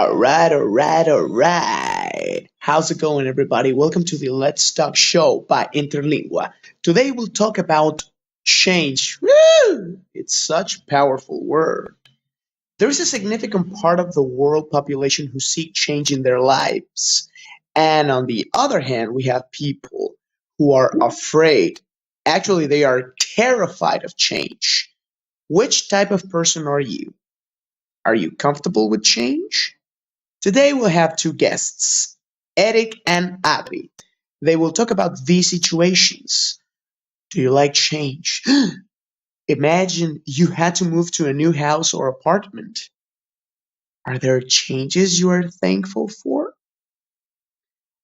All right, all right, all right. How's it going, everybody? Welcome to the Let's Talk show by Interlingua. Today we'll talk about change. Woo! It's such a powerful word. There is a significant part of the world population who seek change in their lives. And on the other hand, we have people who are afraid. Actually, they are terrified of change. Which type of person are you? Are you comfortable with change? Today we'll have two guests, Eric and Adri. They will talk about these situations. Do you like change? Imagine you had to move to a new house or apartment. Are there changes you are thankful for?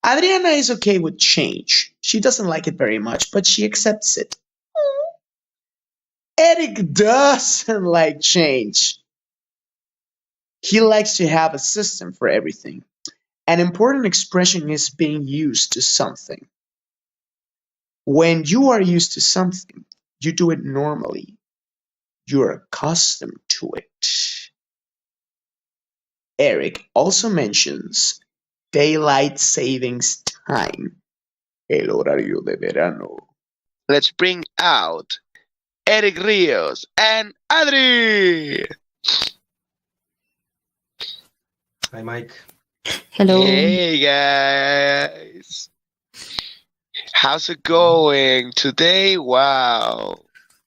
Adriana is okay with change. She doesn't like it very much, but she accepts it. Eric doesn't like change. He likes to have a system for everything. An important expression is being used to something. When you are used to something, you do it normally. You're accustomed to it. Eric also mentions daylight savings time, el horario de verano. Let's bring out Eric Rios and Adri. Hi, Mike. Hello. Hey guys, how's it going today? Wow,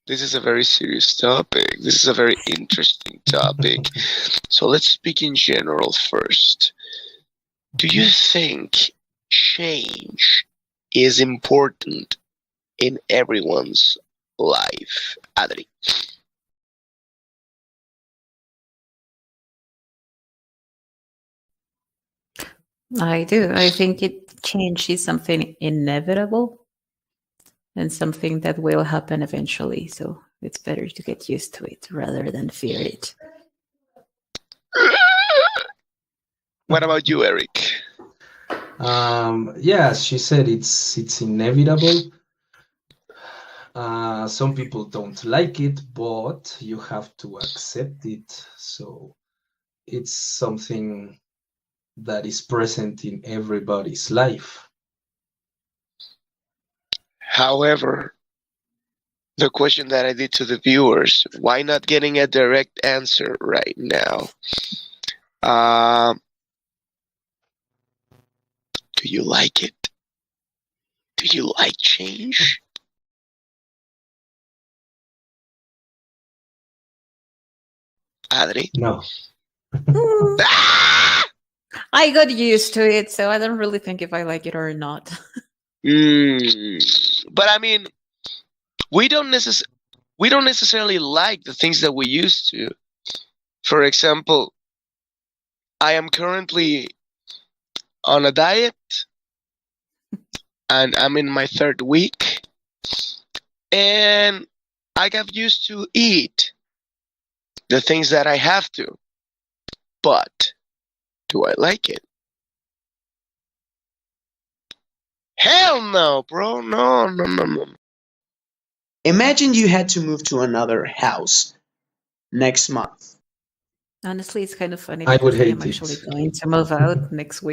this is a very serious topic. This is a very interesting topic. So let's speak in general first. Do you think change is important in everyone's life, Adri? I do. I think change is something inevitable and something that will happen eventually. So it's better to get used to it rather than fear it. What about you, Eric? Yeah, she said it's inevitable. Some people don't like it, but you have to accept it. So it's something that is present in everybody's life. However, the question that I did to the viewers, why not getting a direct answer right now? Do you like it? Do you like change? Adri? No. I got used to it, so I don't really think if I like it or not. But I mean, we don't necessarily like the things that we used to. For example, I am currently on a diet and I'm in my third week, and I got used to eat the things that I have to. But do I like it? Hell no, bro. No. Imagine you had to move to another house next month. Honestly, it's kind of funny I would because I hate am actually it. going to move out next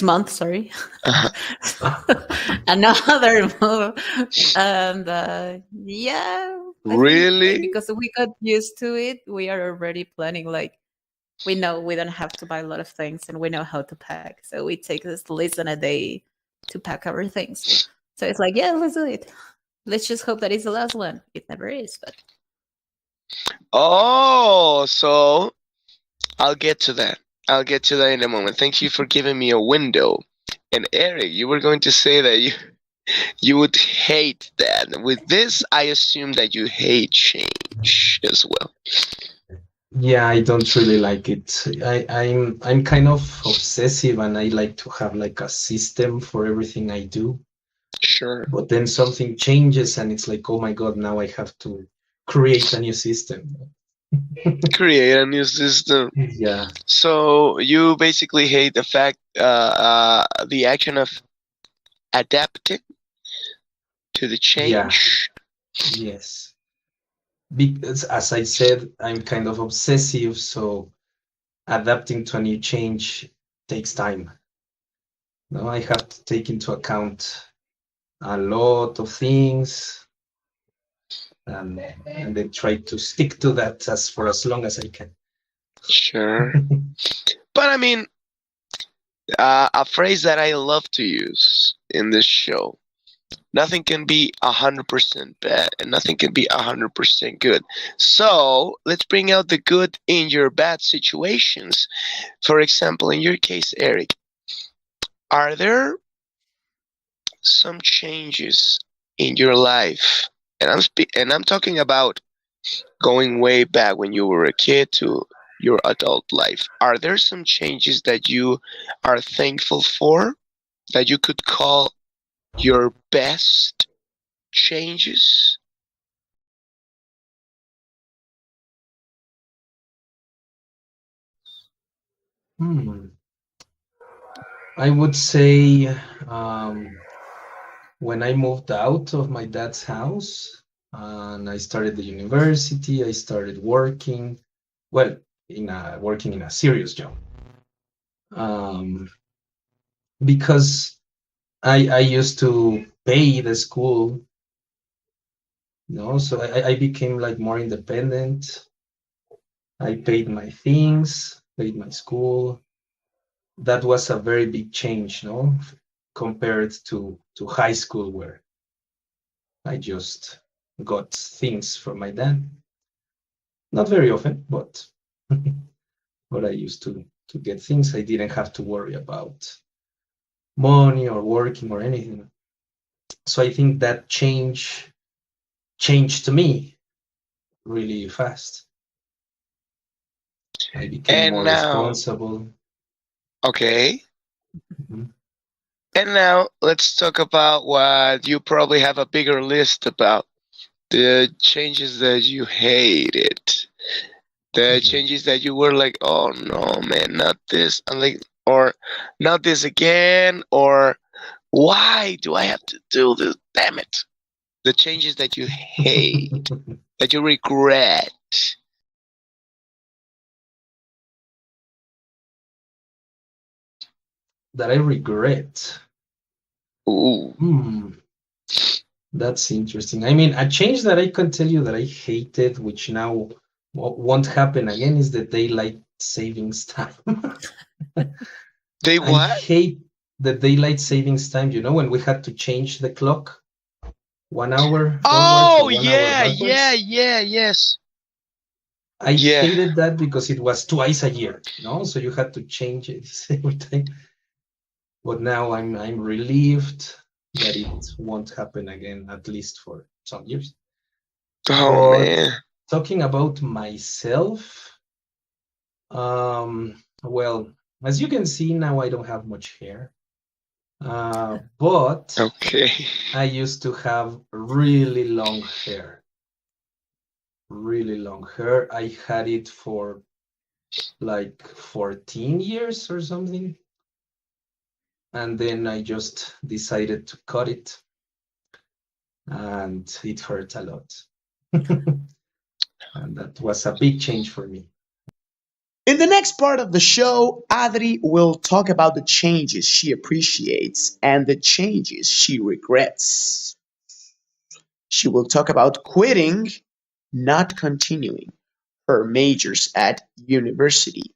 month, sorry. Uh-huh. Another move. And yeah. I think, Really? because we got used to it, we are already planning, like, we know we don't have to buy a lot of things and we know how to pack. So we take this less than a day to pack our things. So it's like, yeah, let's do it. Let's just hope that it's the last one. It never is, but Oh, so I'll get to that. I'll get to that in a moment. Thank you for giving me a window. And Eric, you were going to say that you would hate that. With this, I assume that you hate change as well. Yeah, I don't really like it. I'm kind of obsessive, and I like to have like a system for everything I do. Sure. But then something changes, and it's like, oh my god, now I have to create a new system. Create a new system. Yeah. So you basically hate the fact, the action of adapting to the change. Yes. Because, as I said, I'm kind of obsessive, so adapting to a new change takes time. No, I have to take into account a lot of things, and then try to stick to that for as long as I can. Sure. But I mean, a phrase that I love to use in this show: nothing can be 100% bad, and nothing can be 100% good. So let's bring out the good in your bad situations. For example, in your case, Eric, are there some changes in your life? And I'm talking about going way back when you were a kid to your adult life. Are there some changes that you are thankful for that you could call your best changes? I would say when I moved out of my dad's house and I started the university, I started working, well, working in a serious job. Because I used to pay the school, so I became like more independent. I paid my things, paid my school. That was a very big change, compared to high school, where I just got things from my dad. Not very often, but but I used to get things. I didn't have to worry about money or working or anything. So I think that changed me really fast. I became more responsible. Okay. Mm-hmm. And now let's talk about what you probably have a bigger list about: the changes that you hated, the changes that you were like, oh no, man, not this, and like, or not this again, or why do I have to do this? Damn it! The changes that you hate, that you regret. That I regret. Ooh. That's interesting. I mean, a change that I can tell you that I hated, which now won't happen again, is the daylight savings time. They what? I hate the daylight savings time. When we had to change the clock 1 hour Oh, forwards or 1 hour yeah, backwards. yes. I hated that because it was twice a year, so you had to change it every time. But now I'm relieved that it won't happen again, at least for some years. Oh, man. Talking about myself, well, as you can see now, I don't have much hair. But okay. I used to have really long hair. Really long hair. I had it for like 14 years or something. And then I just decided to cut it. And it hurt a lot. And that was a big change for me. In the next part of the show, Adri will talk about the changes she appreciates and the changes she regrets. She will talk about quitting, not continuing, her majors at university,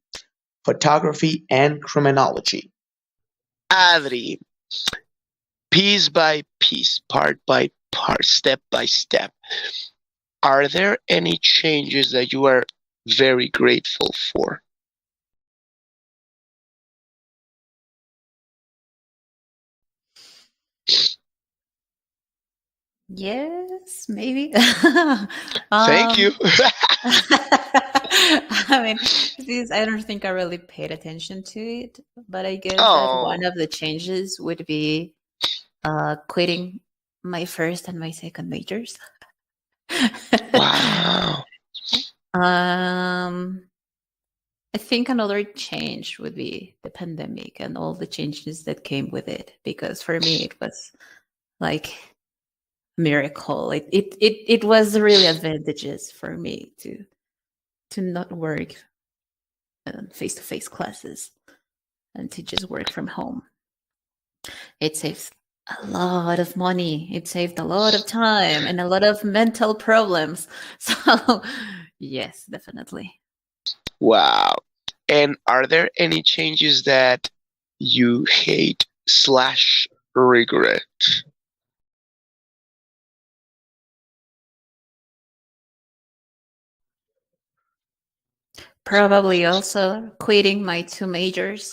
photography and criminology. Adri, piece by piece, part by part, step by step, are there any changes that you are very grateful for? Yes, maybe. Thank you. I mean, I don't think I really paid attention to it, but I guess that one of the changes would be quitting my first and my second majors. Wow. I think another change would be the pandemic and all the changes that came with it, because for me it was like miracle. It was really advantageous for me to not work face-to-face classes and to just work from home. It saves a lot of money. It saved a lot of time and a lot of mental problems. So, yes, definitely. Wow. And are there any changes that you hate slash regret? Probably also quitting my 2 majors.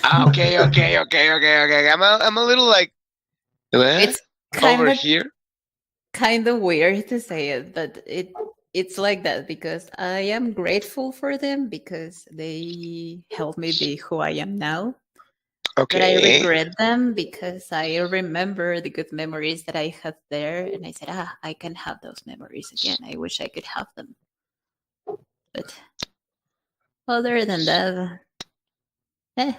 Okay. I'm a little like, what? It's kind Over of here. weird to say it, but it's like that because I am grateful for them because they helped me be who I am now. But I Okay. regret them because I remember the good memories that I had there, and I said, I can have those memories again. I wish I could have them. But other than that, eh.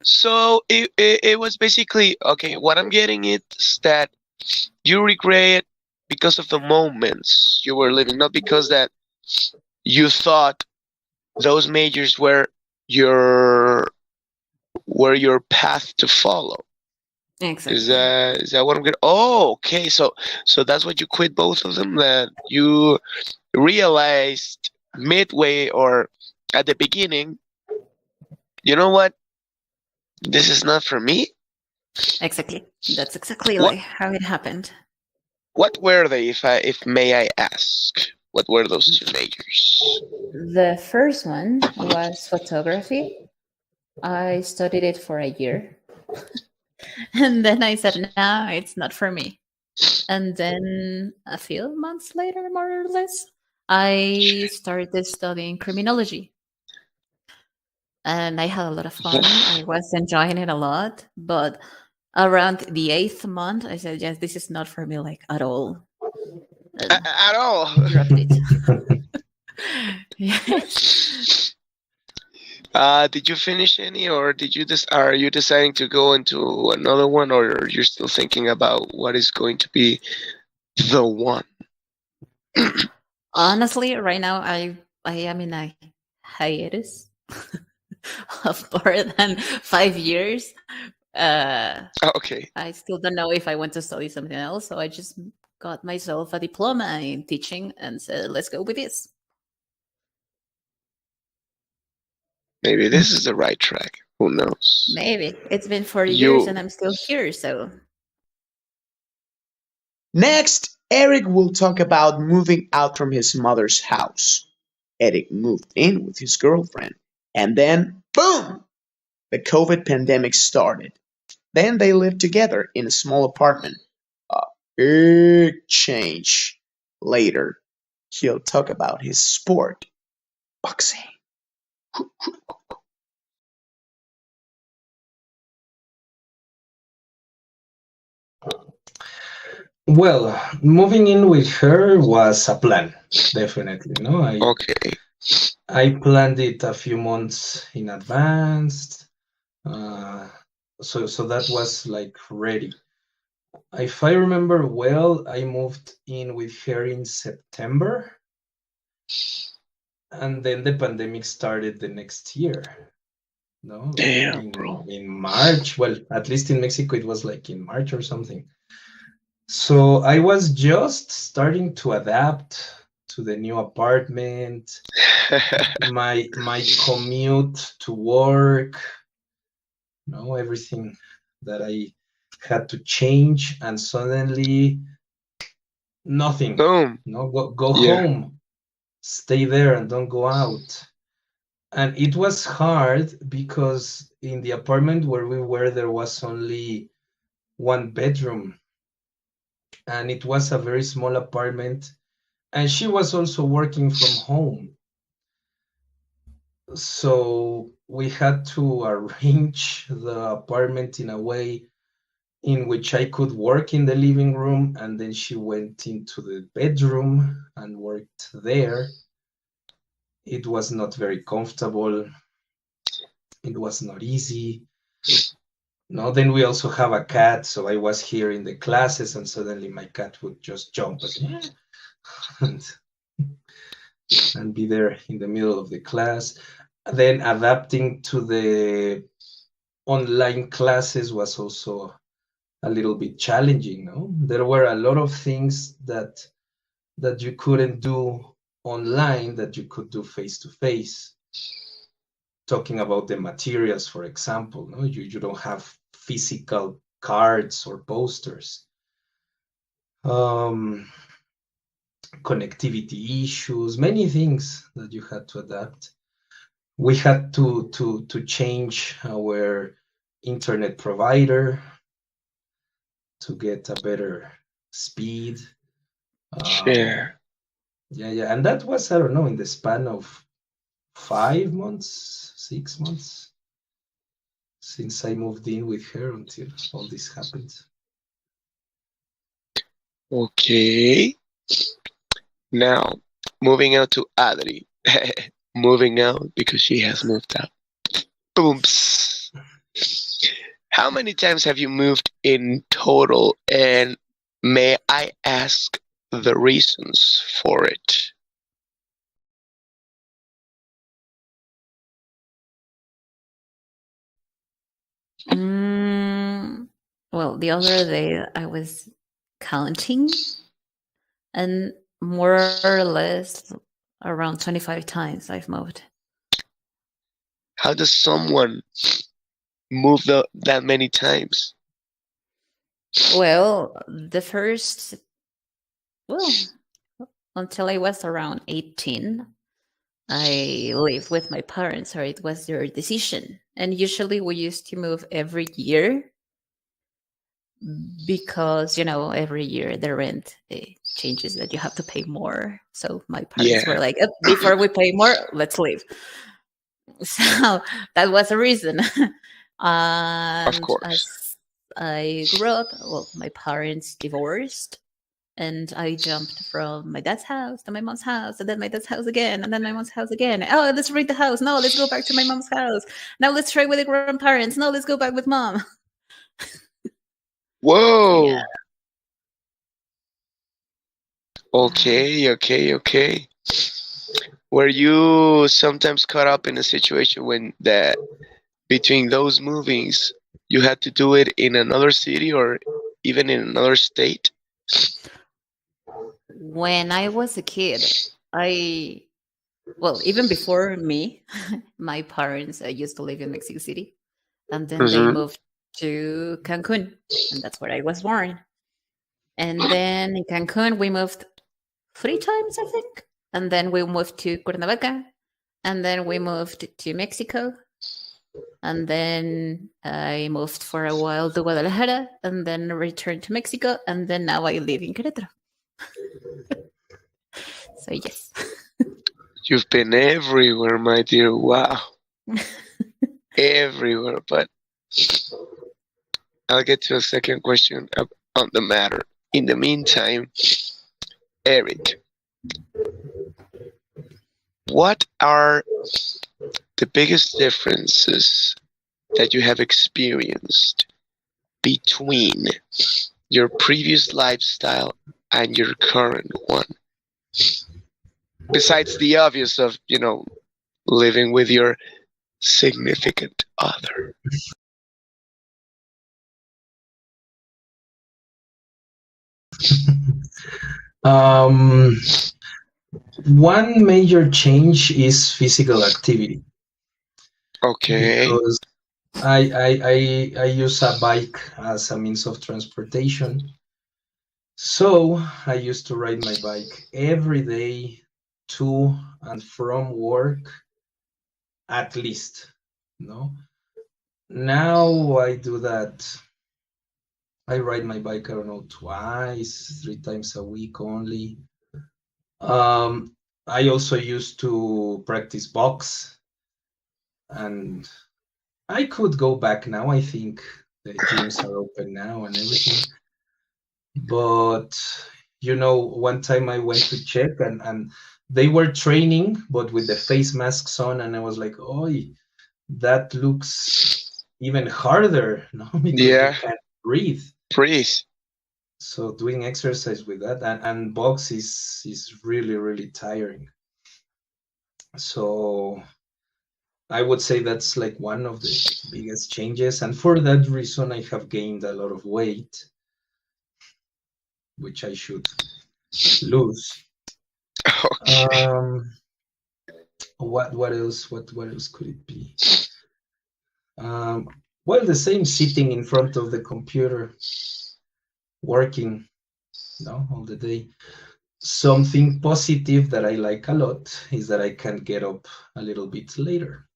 So it was basically okay. What I'm getting is that you regret because of the moments you were living, not because that you thought those majors your were your path to follow. Exactly. Is that what I'm getting? Oh, okay. So that's what you quit both of them. That you realized midway or at the beginning. You know what? This is not for me. Exactly. That's exactly What like how it happened. what were they, if may I ask? What were those two majors? The first one was photography. I studied it for a year. And then I said, no, it's not for me. And then a few months later, more or less, I started studying criminology. And I had a lot of fun. I was enjoying it a lot. But around the 8th month, I said, yes, this is not for me, like at all. At all. Dropped it. Yes. Did you finish any, or did you are you deciding to go into another one, or you're still thinking about what is going to be the one? Honestly, right now I am in a hiatus of more than 5 years. Okay. I still don't know if I want to study something else, so I just got myself a diploma in teaching and said, let's go with this. Maybe this is the right track. Who knows? Maybe. It's been 4 years You. and I'm still here, so. Next, Eric will talk about moving out from his mother's house. Eric moved in with his girlfriend, and then, boom, the COVID pandemic started. Then they lived together in a small apartment. A big change. Later, he'll talk about his sport, boxing. Well, moving in with her was a plan, definitely. No, Okay. I planned it a few months in advance, so that was like ready. If I remember well, I moved in with her in September, and then the pandemic started the next year. No, Damn, bro. in March. Well, at least in Mexico, it was like in March or something. So I was just starting to adapt to the new apartment, my commute to work, everything that I had to change, and suddenly nothing. Boom. Go home, stay there, and don't go out. And it was hard because in the apartment where we were, there was only one bedroom, and it was a very small apartment. And she was also working from home. So we had to arrange the apartment in a way in which I could work in the living room, and then she went into the bedroom and worked there. It was not very comfortable. It was not easy. No, then we also have a cat, so I was here in the classes, and suddenly my cat would just jump. And and be there in the middle of the class. Then adapting to the online classes was also a little bit challenging. No, there were a lot of things that you couldn't do online that you could do face to face. Talking about the materials, for example, no, you don't have physical cards or posters. Connectivity issues, many things that you had to adapt. We had to change our internet provider to get a better speed. Sure. Yeah, and that was, I don't know, in the span of 5 months, 6 months since I moved in with her until all this happened. Okay. Now, moving out to Adri. Moving out because she has moved out. Booms. How many times have you moved in total? And may I ask the reasons for it? Well, the other day I was counting, and more or less around 25 times I've moved. How does someone move that many times? Well, until I was around 18, I lived with my parents, or it was their decision. And usually we used to move every year because, every year the rent changes, that you have to pay more. So my parents were like, before we pay more, let's leave. So that was a reason. And of course. as I grew up, well, my parents divorced, and I jumped from my dad's house to my mom's house, and then my dad's house again, and then my mom's house again. Oh, let's rent the house. No, let's go back to my mom's house. Now let's try with the grandparents. No, let's go back with mom. Whoa. Yeah. Okay. Were you sometimes caught up in a situation when between those movings you had to do it in another city or even in another state? When I was a kid, even before me, my parents used to live in Mexico City, and then they moved to Cancun, and that's where I was born. And then in Cancun, we moved 3 times, I think. And then we moved to Cuernavaca, and then we moved to Mexico. And then I moved for a while to Guadalajara, and then returned to Mexico, and then now I live in Querétaro. So yes. You've been everywhere, my dear. Wow. Everywhere. But I'll get to a second question on the matter. In the meantime, Eric, what are the biggest differences that you have experienced between your previous lifestyle and your current one? Besides the obvious of, living with your significant other. One major change is physical activity. Okay. Because I use a bike as a means of transportation. So I used to ride my bike every day to and from work, at least. Now I do that. I ride my bike, I don't know, 2, 3 times a week only. I also used to practice box, and I could go back now. I think the gyms are open now and everything. But one time I went to check, and they were training, but with the face masks on, and I was like, "Oh, that looks even harder, no? Because you can't breathe." So doing exercise with that and box is really, really tiring. So I would say that's like one of the biggest changes. And for that reason, I have gained a lot of weight, which I should lose. Okay. Um, what else? What else could it be? Um, well, the same sitting in front of the computer, working, all the day. Something positive that I like a lot is that I can get up a little bit later,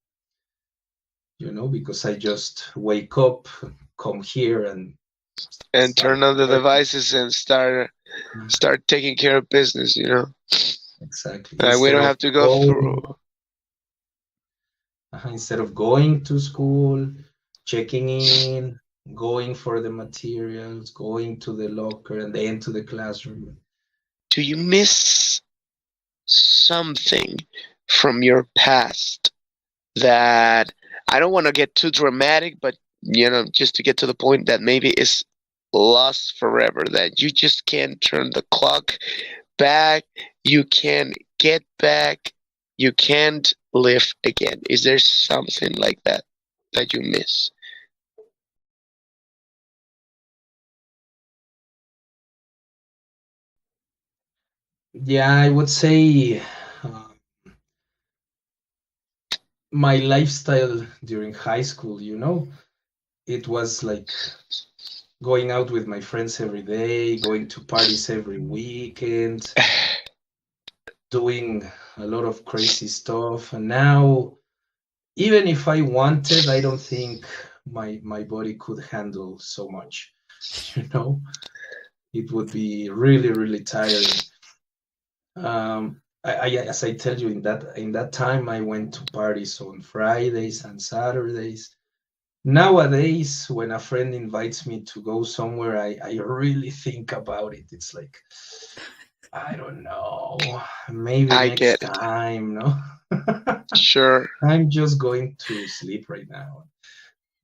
because I just wake up, come here, and And start turn on the working. devices and start taking care of business, Exactly. We don't have to go through. Instead of going to school, checking in, going for the materials, going to the locker, and then to the classroom. Do you miss something from your past that I don't want to get too dramatic, but just to get to the point that maybe is lost forever, that you just can't turn the clock back, you can't get back, you can't live again? Is there something like that you miss? Yeah, I would say my lifestyle during high school, it was like going out with my friends every day, going to parties every weekend, doing a lot of crazy stuff. And now, even if I wanted, I don't think my body could handle so much. It would be really, really tiring. As I tell you, in that time, I went to parties on Fridays and Saturdays. Nowadays, when a friend invites me to go somewhere, I really think about it. It's like, I don't know, maybe I next get it. time, no? Sure. I'm just going to sleep right now.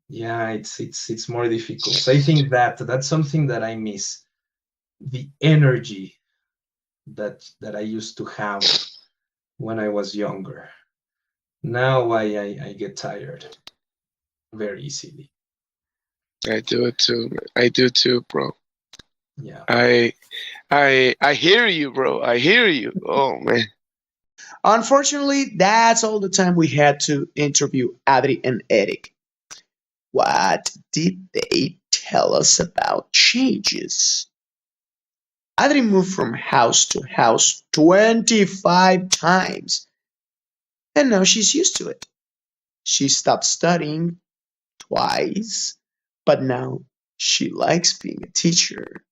Yeah, it's more difficult. So I think that's something that I miss. The energy that I used to have when I was younger. Now I get tired very easily. I do it too. I do too, bro. Yeah. I hear you, bro. I hear you. Oh man. Unfortunately, that's all the time we had to interview Adri and Eric. What did they tell us about changes? Adri moved from house to house 25 times, and now she's used to it. She stopped studying twice, but now she likes being a teacher.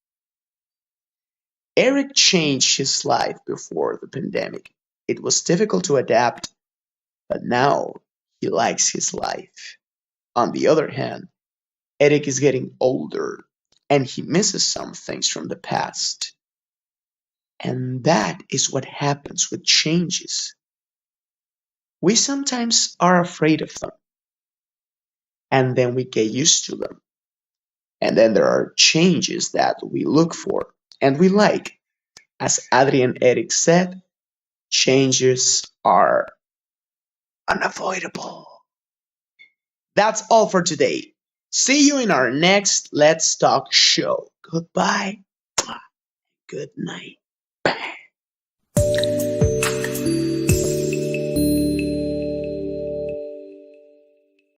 Eric changed his life before the pandemic. It was difficult to adapt, but now he likes his life. On the other hand, Eric is getting older and he misses some things from the past. And that is what happens with changes. We sometimes are afraid of them and then we get used to them. And then there are changes that we look for and we like. As Adrian Eric said, changes are unavoidable. That's all for today. See you in our next Let's Talk show. Goodbye. Good night.